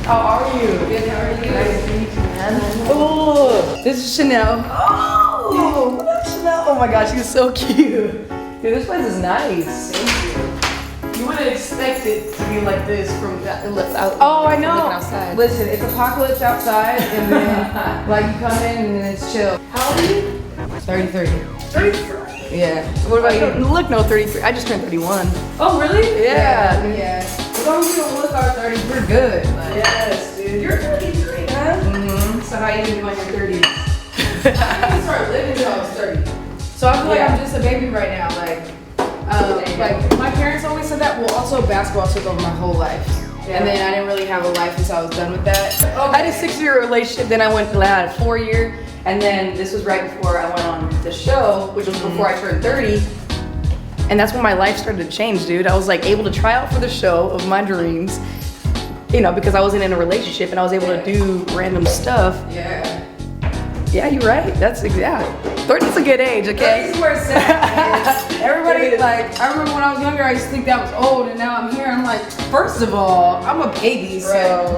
How are you? Good, how are you? Nice to meet you, man. Oh, this is Chanel. Oh, Chanel. Oh my gosh, she's so cute. Dude, this place is nice. Thank you. You wouldn't expect it to be like this from out. Oh, I know. Outside. Listen, it's apocalypse outside, and then like you come in and then it's chill. How old are you? 33. 33. Yeah. What about you? Look, no, 33. I just turned 31. Oh, really? Yeah. As long as you don't look our 30, we're good. Like, Yes, dude. You're 33, huh? mm-hmm. So how you doing in your 30s? I didn't start living until I was 30. So I feel like I'm just a baby right now. Like my parents always said that. Well, also basketball took over my whole life. Yeah. And then I didn't really have a life until I was done with that. I had a 6-year relationship, then I had a 4-year, and then this was right before I went on the show, which was before I turned 30. And that's when my life started to change, dude. I was like able to try out for the show of my dreams, you know, because I wasn't in a relationship and I was able to do random stuff. Yeah. Yeah, you're right. That's 30's a good age, okay? 30's where it's at. Everybody, like, I remember when I was younger, I used to think that was old, and now I'm here, I'm like, first of all, I'm a baby, so.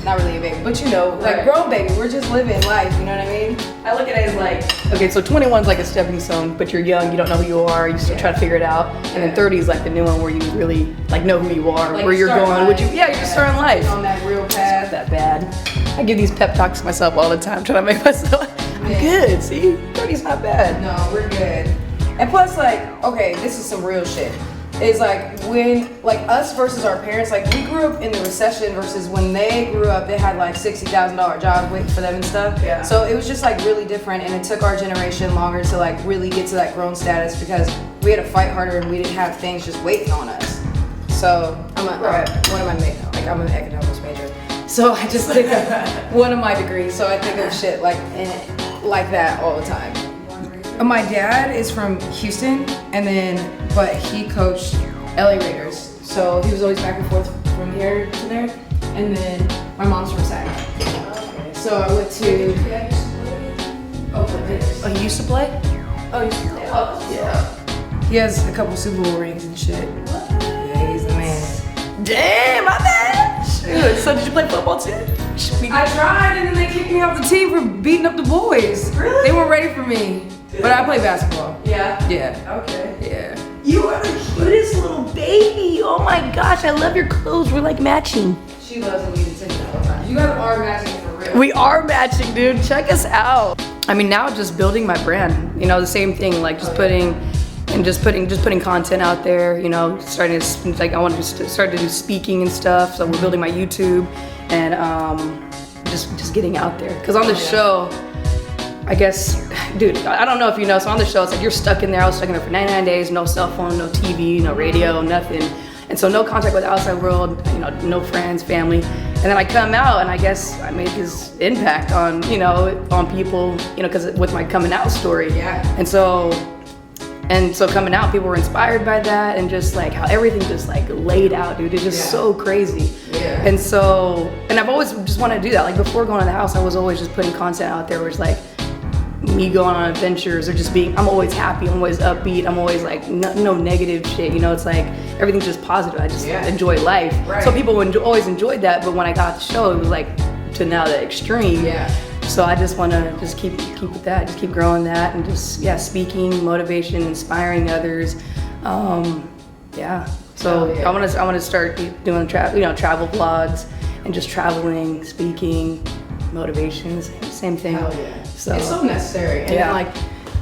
Not really a baby, but you know, like grown baby, we're just living life, you know what I mean? I look at it as like, okay, so 21's like a stepping stone, but you're young, you don't know who you are, you still try to figure it out. And then 30 is like the new one where you really like know who you are, Like where you're going, life. you're just starting life. On that real It's path. not that bad. I give these pep talks to myself all the time, trying to make myself, I'm good, see? 30's not bad. No, we're good. And plus, like, okay, this is some real shit. Is like when, like us versus our parents, like we grew up in the recession versus when they grew up, they had like $60,000 jobs waiting for them and stuff. Yeah. So it was just like really different, and it took our generation longer to like really get to that grown status because we had to fight harder and we didn't have things just waiting on us. So what am I making? Like I'm an economics major. So I just think of one of my degrees. So I think of shit like that all the time. My dad is from Houston, but he coached LA Raiders. So he was always back and forth from here to there. And then my mom's from SAC. Okay. So I went to Oakland Raiders. Oh, he used to play? Oh, yeah. He has a couple Super Bowl rings and shit. Yeah, he's the man. Damn, my bad. Shoot. So did you play football too? I tried, and then they kicked me off the team for beating up the boys. Really? They weren't ready for me. But I play basketball. Yeah. Yeah. Okay. Yeah. You are the cutest little baby. Oh my gosh, I love your clothes. We're like matching. She loves me attention all the time. You guys are matching for real. We are matching, dude. Check us out. I mean, now just building my brand. You know, the same thing, like just putting content out there. You know, starting to like I want to start to do speaking and stuff. So we're building my YouTube and just getting out there. Cause on the show, I guess, dude, I don't know if you know, so on the show, it's like you're stuck in there. I was stuck in there for 99 days, no cell phone, no TV, no radio, nothing. And so no contact with the outside world, you know, no friends, family. And then I come out and I guess I made this impact on, you know, on people, you know, because with my coming out story. Yeah. And so coming out, people were inspired by that and just like how everything just like laid out, dude. It's just so crazy. Yeah. And I've always just wanted to do that. Like before going to the house, I was always just putting content out there where it's like, me going on adventures or just being, I'm always happy, I'm always upbeat, I'm always like, no negative shit, you know, it's like, everything's just positive, I just enjoy life. Right. So people always enjoyed that, but when I got the show, it was like, to now the extreme. Yeah. So I just wanna just keep with that, just keep growing that and just, speaking, motivation, inspiring others. So I wanna start doing travel vlogs and just traveling, speaking, motivations, same thing. Hell yeah. So it's so necessary. And like,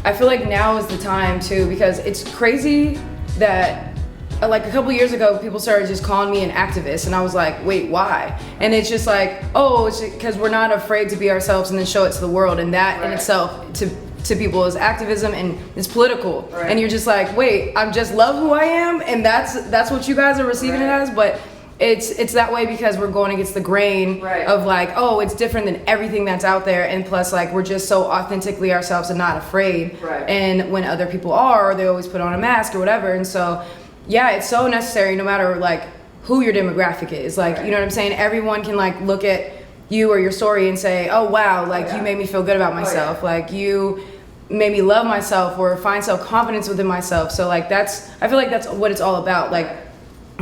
I feel like now is the time too, because it's crazy that like a couple years ago, people started just calling me an activist, and I was like, wait, why? And it's just like, oh, it's because we're not afraid to be ourselves and then show it to the world, and that in itself to people is activism and it's political. And you're just like, wait, I just love who I am, and that's what you guys are receiving it as, but it's that way because we're going against the grain of like, oh, it's different than everything that's out there, and plus like we're just so authentically ourselves and not afraid. And when other people are, they always put on a mask or whatever, and so it's so necessary no matter like who your demographic is. Like, you know what I'm saying? Everyone can like look at you or your story and say, oh wow, like you made me feel good about myself. Like you made me love myself or find self-confidence within myself. So like I feel like that's what it's all about. Like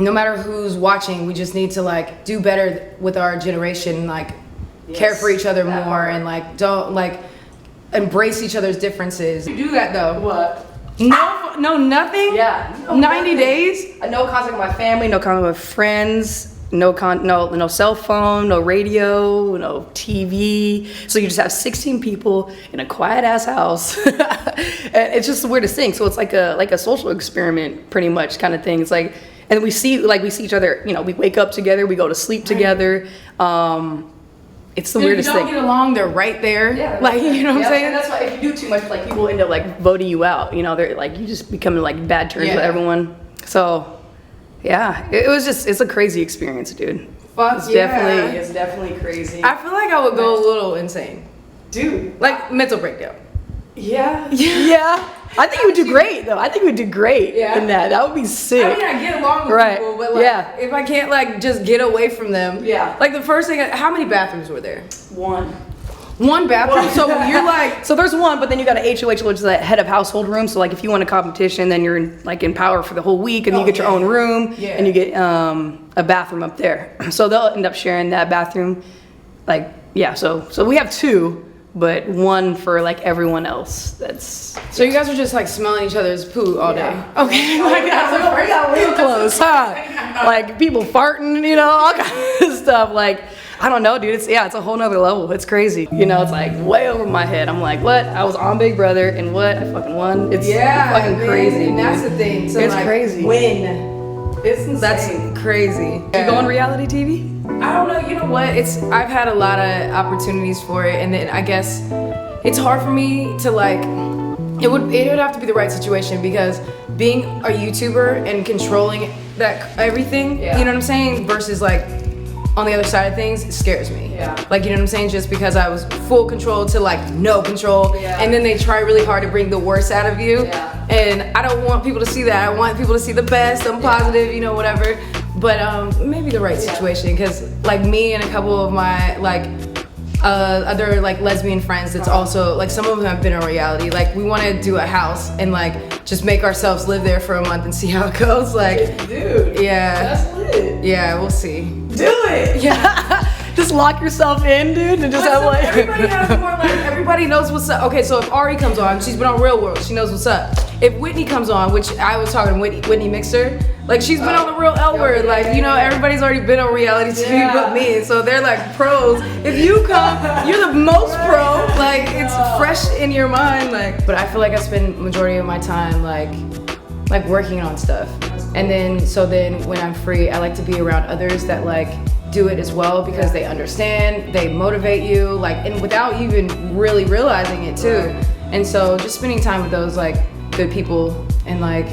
no matter who's watching, we just need to like do better with our generation, like care for each other more, and like don't like embrace each other's differences. You do that though. What? No, nothing. Yeah. 90 days. No contact with my family. No contact with friends. No cell phone. No radio. No TV. So you just have 16 people in a quiet ass house. And it's just the weirdest thing. So it's like a social experiment, pretty much, kind of thing. It's like, and we see each other. You know, we wake up together. We go to sleep together. It's the weirdest thing. If you don't get along, they're right there. Yeah, like, you know what I'm saying? And that's why if you do too much, like, people end up like voting you out. You know, they're like, you just become like bad terms with everyone. So, yeah, it's a crazy experience, dude. Fuck It's definitely crazy. I feel like I would go a little insane, dude. Like mental breakdown. Yeah. I think you would do great, though. I think you would do great in that. That would be sick. I mean, I get along with people, but like, if I can't like just get away from them, like the first thing, how many bathrooms were there? One bathroom. So you're like, so there's one, but then you got an HOH, which is the head of household room. So like, if you want a competition, then you're in power for the whole week, and you get your own room, and you get a bathroom up there. So they'll end up sharing that bathroom. Like, so we have two, but one for like everyone else. So you guys are just like smelling each other's poo all day. Okay, like we got real close, huh? Like people farting, you know, all kinds of stuff. Like, I don't know, dude. It's a whole nother level. It's crazy. You know, it's like way over my head. I'm like, what? I was on Big Brother, and what? I fucking won. It's fucking crazy. And that's the thing. So it's like, crazy. It's insane. That's crazy. You go on reality TV? I don't know. You know what? I've had a lot of opportunities for it, and then I guess it's hard for me to like. It would have to be the right situation, because being a YouTuber and controlling that everything, you know what I'm saying, versus like on the other side of things, it scares me. Like, you know what I'm saying? Just because I was full control to like no control, and then they try really hard to bring the worst out of you. And I don't want people to see that. I want people to see the best. I'm positive, you know, whatever. But maybe the right situation, because like me and a couple of my like other like lesbian friends, that's also like, some of them have been on reality. Like, we want to do a house and like just make ourselves live there for a month and see how it goes. Like, dude, that's lit. Yeah, we'll see. Do it. Just lock yourself in, dude, and just have like everybody has more like, everybody knows what's up. Okay, so if Ari comes on, she's been on Real World, she knows what's up. If Whitney comes on, which I was talking to Whitney Mixer, like she's been on the Real L Word, like, you know, everybody's already been on reality TV but me, so they're like pros. If you come, you're the most pro, like it's fresh in your mind, like. But I feel like I spend majority of my time like working on stuff, and then when I'm free, I like to be around others that like do it as well, because they understand, they motivate you, like, and without even really realizing it too. And so just spending time with those like good people, and like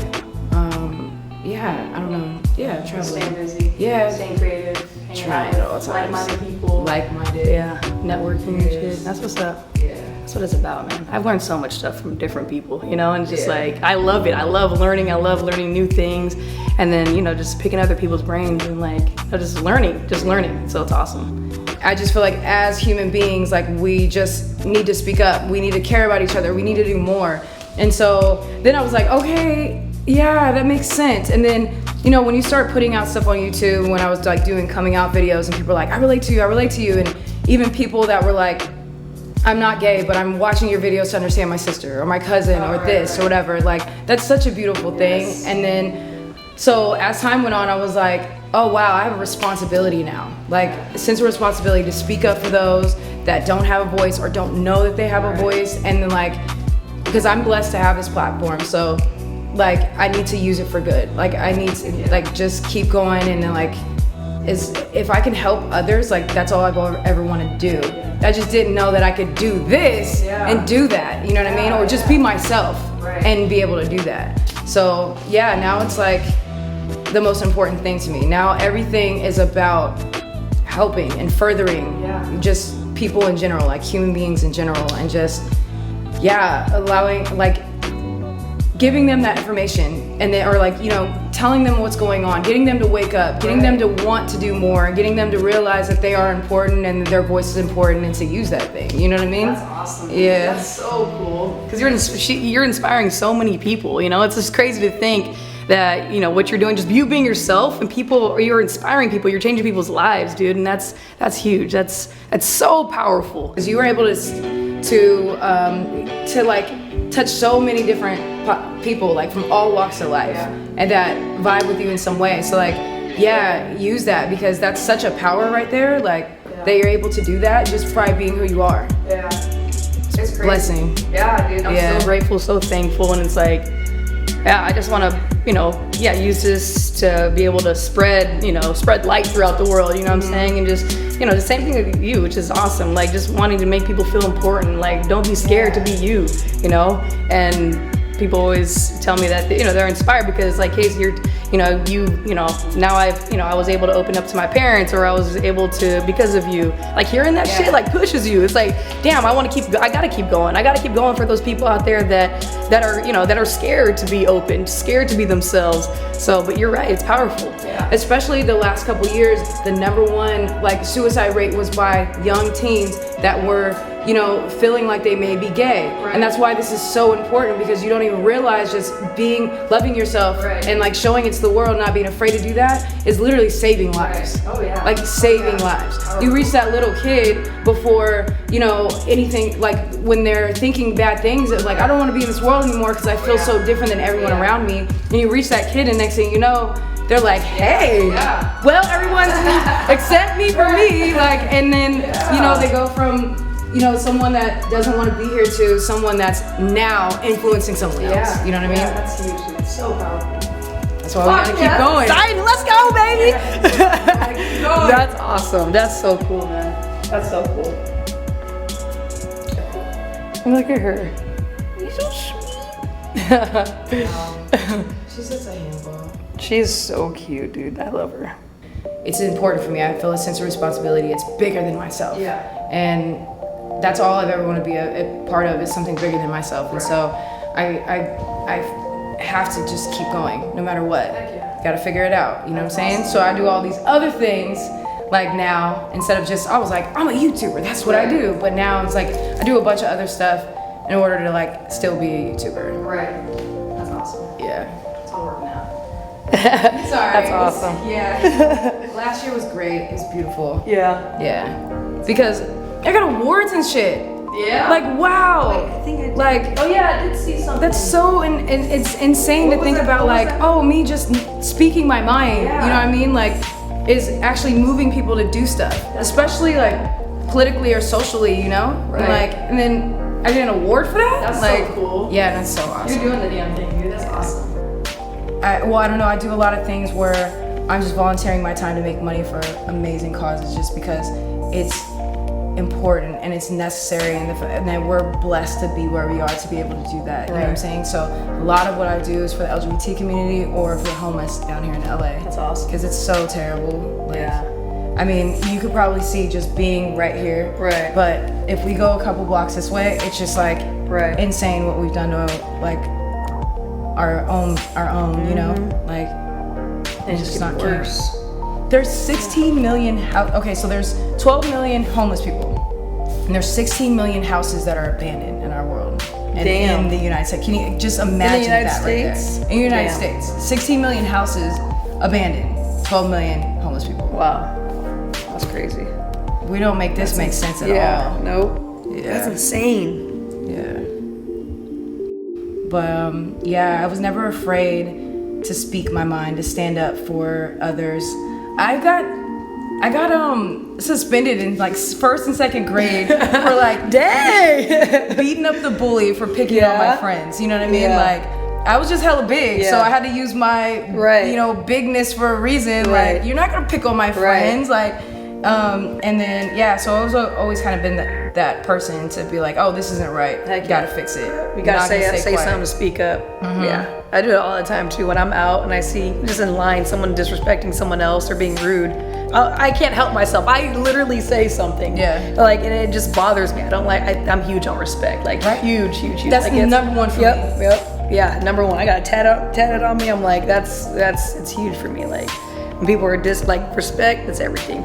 I don't know, traveling, staying busy, staying creative, trying at all times, like-minded people, networking and shit. That's what's up. That's what it's about, man. I've learned so much stuff from different people, you know, and just like, I love it. I love learning new things, and then, you know, just picking other people's brains and like, you know, just learning. So it's awesome. I just feel like as human beings, like, we just need to speak up. We need to care about each other. We need to do more. And so then I was like, okay, yeah, that makes sense. And then, you know, when you start putting out stuff on YouTube, when I was like doing coming out videos, and people were like, I relate to you. And even people that were like, I'm not gay, but I'm watching your videos to understand my sister or my cousin or this or whatever. Like, that's such a beautiful thing. And then, so as time went on, I was like, oh wow, I have a responsibility now. Like, a sense of responsibility to speak up for those that don't have a voice or don't know that they have a voice. And then like, because I'm blessed to have this platform, so like, I need to use it for good. Like, I need to like just keep going, and then like, if I can help others, like, that's all I ever want to do. I just didn't know that I could do this and do that, you know what I mean? Or just be myself and be able to do that. So now it's like the most important thing to me. Now everything is about helping and furthering just people in general, like human beings in general, and just allowing, like, giving them that information, and or like, you know, telling them what's going on, getting them to wake up, getting them to want to do more, getting them to realize that they are important and that their voice is important, and to use that thing. You know what I mean? That's awesome. Yeah. That's so cool. Because you're inspiring so many people. You know, it's just crazy to think that, you know, what you're doing, just you being yourself, and you're inspiring people, you're changing people's lives, dude, and that's huge. That's so powerful. Because you were able to like touch so many different people, like from all walks of life, and that vibe with you in some way. So like, yeah, use that, because that's such a power right there, like that you're able to do that just by being who you are. Yeah, it's crazy. Blessing. Yeah, dude, I'm so grateful, so thankful, and it's like, yeah, I just want to, you know, use this to be able to spread light throughout the world, you know what I'm saying? And just, you know, the same thing with you, which is awesome. Like, just wanting to make people feel important. Like, don't be scared to be you, you know? And people always tell me that, you know, they're inspired because, like, Kaycee, now I was able to open up to my parents, or I was able to because of you. Like, hearing that shit, like, pushes you. It's like, damn, I gotta keep going. I gotta keep going for those people out there that are scared to be open, scared to be themselves. So, but you're right, it's powerful. Yeah. Especially the last couple years, the #1 like suicide rate was by young teens that were, you know, feeling like they may be gay. Right. And that's why this is so important, because you don't even realize just loving yourself and like showing it to the world, not being afraid to do that, is literally saving lives. Oh yeah. Like saving lives. You reach that little kid before, you know, anything, like when they're thinking bad things, it's like, I don't want to be in this world anymore because I feel so different than everyone around me. And you reach that kid, and next thing you know, they're like, hey, well, everyone accept me for me. Like, and then, you know, they go from, you know, someone that doesn't want to be here to someone that's now influencing someone else. You know what I mean? Yeah, that's huge. It's so powerful. That's why we gotta keep going. Let's go, baby. Gotta keep going. That's awesome. That's so cool, man. That's so cool. Look at her. You're so sweet. She's just a handful. She's so cute, dude. I love her. It's important for me. I feel a sense of responsibility. It's bigger than myself. Yeah. And that's all I've ever wanted to be a part of, is something bigger than myself. And so I have to just keep going no matter what. Gotta figure it out, you know what I'm saying? So I do all these other things, like now, instead of just, I was like, I'm a YouTuber, that's what I do. But now it's like, I do a bunch of other stuff in order to like still be a YouTuber. Right. That's awesome. Yeah. It's all working out. Sorry. That's awesome. Yeah. Last year was great. It was beautiful. Yeah. Yeah. Because I got awards and shit. Yeah. Like, wow. Wait, I think I did. Like, oh yeah, I did see something. that's so, and it's insane to think about, like, oh, me just speaking my mind, you know what I mean? Like, is actually moving people to do stuff, especially like politically or socially, you know? Right. And then I get an award for that? That's like, so cool. Yeah, that's so awesome. You're doing the damn thing, dude. That's awesome. I don't know, I do a lot of things where I'm just volunteering my time to make money for amazing causes, just because it's important and it's necessary, and that we're blessed to be where we are to be able to do that. You know what I'm saying? So a lot of what I do is for the LGBT community or for the homeless down here in LA. That's awesome. Because it's so terrible. Like, I mean, you could probably see just being right here. Right. But if we go a couple blocks this way, it's just like insane what we've done to like our own, you know? Like, it's just not worse. There's 16 million, okay, so there's 12 million homeless people, and there's 16 million houses that are abandoned in our world. And in the United States. Can you just imagine that right there? In the United States. 16 million houses abandoned, 12 million homeless people. Wow. That's crazy. We don't make this make sense at all. Nope. Yeah. That's insane. Yeah. But yeah, I was never afraid to speak my mind, to stand up for others. I got suspended in like 1st and 2nd grade for like beating up the bully for picking on my friends. You know what I mean? Like, I was just hella big, so I had to use my you know, bigness for a reason. Like, you're not gonna pick on my friends. Like, and then so I was always kind of been that person to be like, oh, this isn't right. You gotta fix it. You gotta say something to speak up. Yeah, I do it all the time too. When I'm out and I see just in line someone disrespecting someone else or being rude, I can't help myself. I literally say something. Yeah. Like, and it just bothers me. I don't like. I'm huge on respect. Like huge. That's like, #1 for me. Yep. Yeah, #1. I got tatted on me. I'm like, it's huge for me. Like, when people are respect, that's everything.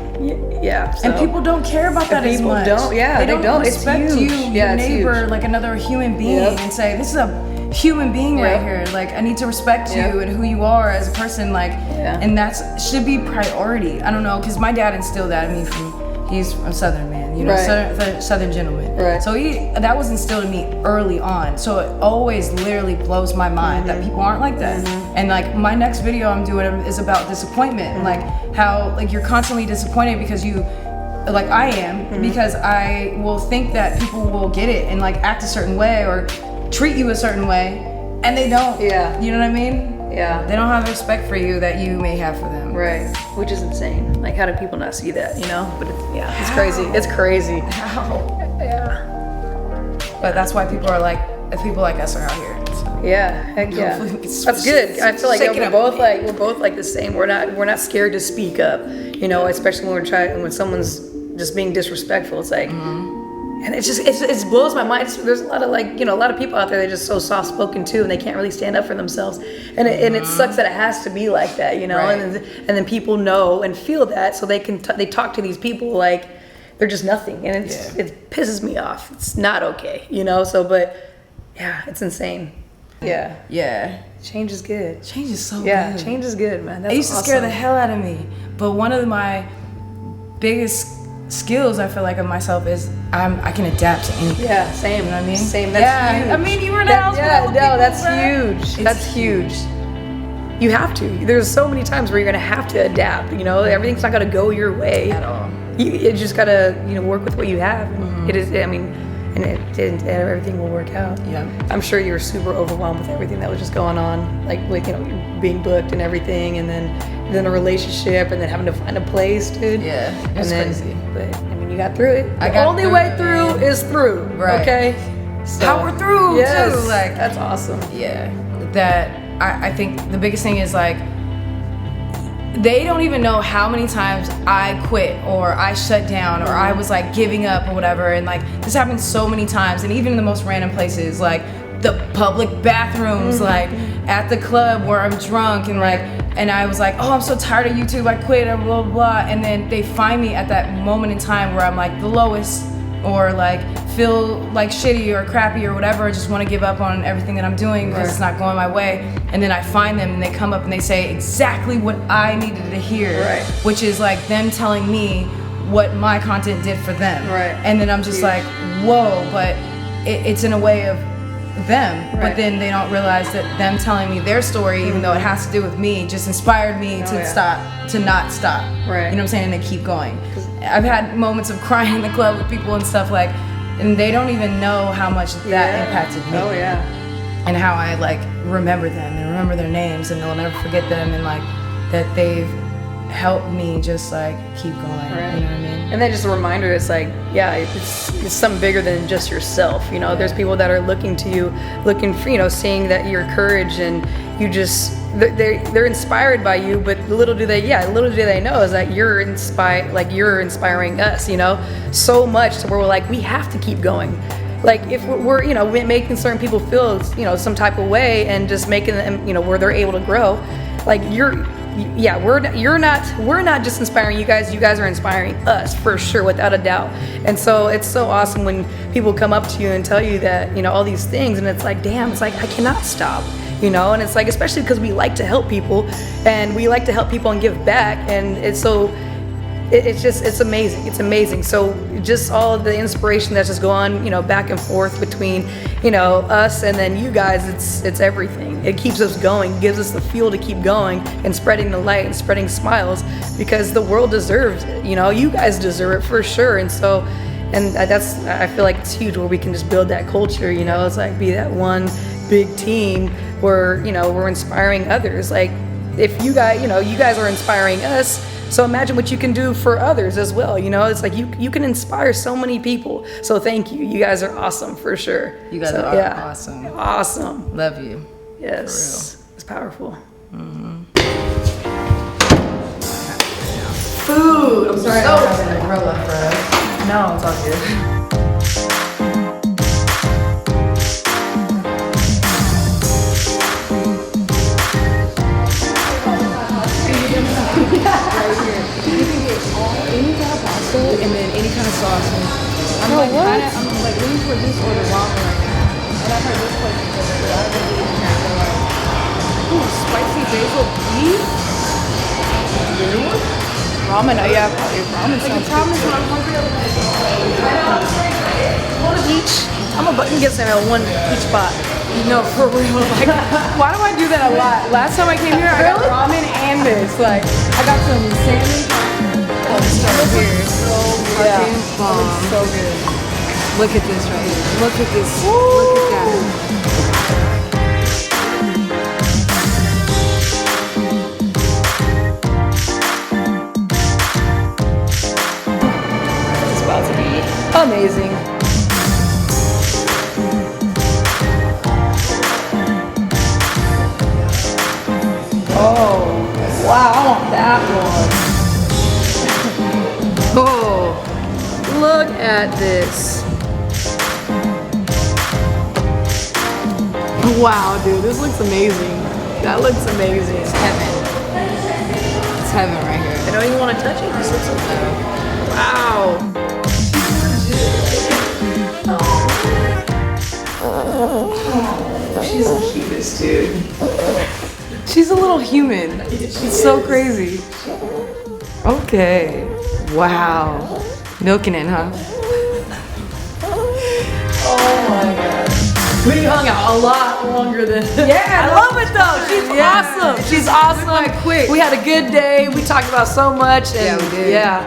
Yeah. So. And people don't care about that as much. They don't respect it's huge. you, your neighbor, like another human being, and say, this is a human being right here. Like, I need to respect you and who you are as a person. Like, and that's should be priority. I don't know, because my dad instilled that in me he's a Southern man, you know, Southern gentleman. Right. So that was instilled in me early on. So it always literally blows my mind that people aren't like that. And like my next video I'm doing is about disappointment and like how like you're constantly disappointed because you, like I am, because I will think that people will get it and like act a certain way or treat you a certain way, and they don't. Yeah. You know what I mean? Yeah. They don't have respect for you that you may have for them. Right. Which is insane. Like, how do people not see that, you know? But it's crazy. It's crazy. How? Yeah. But that's why people like us are out here. So. Yeah. Heck yeah. That's good. I feel like we're both like the same. We're not scared to speak up, you know, especially when someone's just being disrespectful. It's like, and it blows my mind. There's a lot of a lot of people out there that are just so soft spoken too, and they can't really stand up for themselves. And it sucks that it has to be like that, you know. Right. And then people know and feel that, so they talk to these people like they're just nothing, and it pisses me off. It's not okay, you know. So, but yeah, it's insane. Yeah. Yeah. Change is good. Change is so good. Yeah, change is good, man. That's it used to scare the hell out of me, but one of my biggest skills I feel like of myself is I can adapt to anything. Yeah, same. You know what I mean? Same. That's huge. I mean, you were in the house with all the people, that's huge. That's huge. You have to. There's so many times where you're gonna have to adapt. You know, everything's not gonna go your way at all. You just gotta work with what you have. It is. I mean, and everything will work out. Yeah. I'm sure you were super overwhelmed with everything that was just going on, like with being booked and everything, and then a relationship, and then having to find a place, dude. Yeah, it's crazy. But I mean, you got through it. The only way through is through. Right. Okay. So, power through too. Like that's awesome. Yeah. That I think the biggest thing is like they don't even know how many times I quit or I shut down or I was like giving up or whatever, and like this happened so many times, and even in the most random places, like the public bathrooms, like at the club where I'm drunk and I was like, oh, I'm so tired of YouTube, I quit, or blah, blah, blah. And then they find me at that moment in time where I'm like the lowest or like feel like shitty or crappy or whatever, I just want to give up on everything that I'm doing because it's not going my way. And then I find them and they come up and they say exactly what I needed to hear, which is like them telling me what my content did for them. Right. And then I'm just like, whoa, but it's in a way of them, but then they don't realize that them telling me their story, even though it has to do with me, just inspired me to not stop. Right. You know what I'm saying? And to keep going. I've had moments of crying in the club with people and stuff like, and they don't even know how much that impacted me. Oh yeah. And how I like remember them and remember their names, and they'll never forget them, and like that they've helped me just like keep going. Right. You know what I mean? And then just a reminder, it's like, yeah, it's something bigger than just yourself. You know, there's people that are looking to you, looking for, seeing that your courage, and you just, they're inspired by you, but little do they know is that you're inspiring us, so much to where we're like, we have to keep going. Like if we're making certain people feel some type of way and just making them where they're able to grow, like we're not just inspiring you guys are inspiring us for sure, without a doubt. And so it's so awesome when people come up to you and tell you that all these things, and it's like, damn, it's like I cannot stop, and it's like, especially because we like to help people and give back, and it's amazing. So just all of the inspiration that's just going back and forth between us and then you guys, it's everything. It keeps us going, gives us the fuel to keep going and spreading the light and spreading smiles, because the world deserves it. You guys deserve it for sure. And so, and I feel like it's huge where we can just build that culture. It's like be that one big team where we're inspiring others. Like if you guys are inspiring us, so imagine what you can do for others as well. It's like you can inspire so many people. So thank you. You guys are awesome for sure. You guys are awesome. Awesome. Love you. Yes. For real. It's powerful. Food. I'm sorry I don't have an umbrella for us. No, it's all good. Any kind of pasta and then any kind of sauce. I'm like leaning toward this or the ramen right now. And I've heard this place is good. I haven't eaten there, but like, ooh, spicy basil beef. Ramen, yeah, probably ramen sounds good. Ramen when I'm hungry. One of each. I'm a button guess I have one each spot. No, for real. Like, why do I do that a lot? Last time I came here, I got ramen and this. Like, I got some salmon. Oh, this right here. So fucking bomb. So good. Look at this right here. Look at this. Woo! Look at that. It's about to be amazing. Oh, wow, I want that one. Oh, look at this. Wow, dude, this looks amazing. That looks amazing. It's heaven. It's heaven right here. I don't even want to touch it. This looks so good. Wow. She's the cutest, dude. She's a little human. It's so crazy. Okay. Wow. Milking it, huh? Oh my god. We hung out a lot longer than. Yeah, I love it though. She's awesome. She's awesome. Went by quick. We had a good day. We talked about so much. And Yeah, we did. Yeah.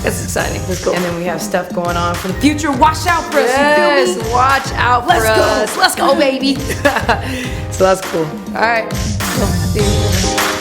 It's exciting. Let's go. And then we have stuff going on for the future. Watch out for us. Yes, You feel me? watch out Let's for go. us. Let's go, baby. So that's cool. All right. Well, see you.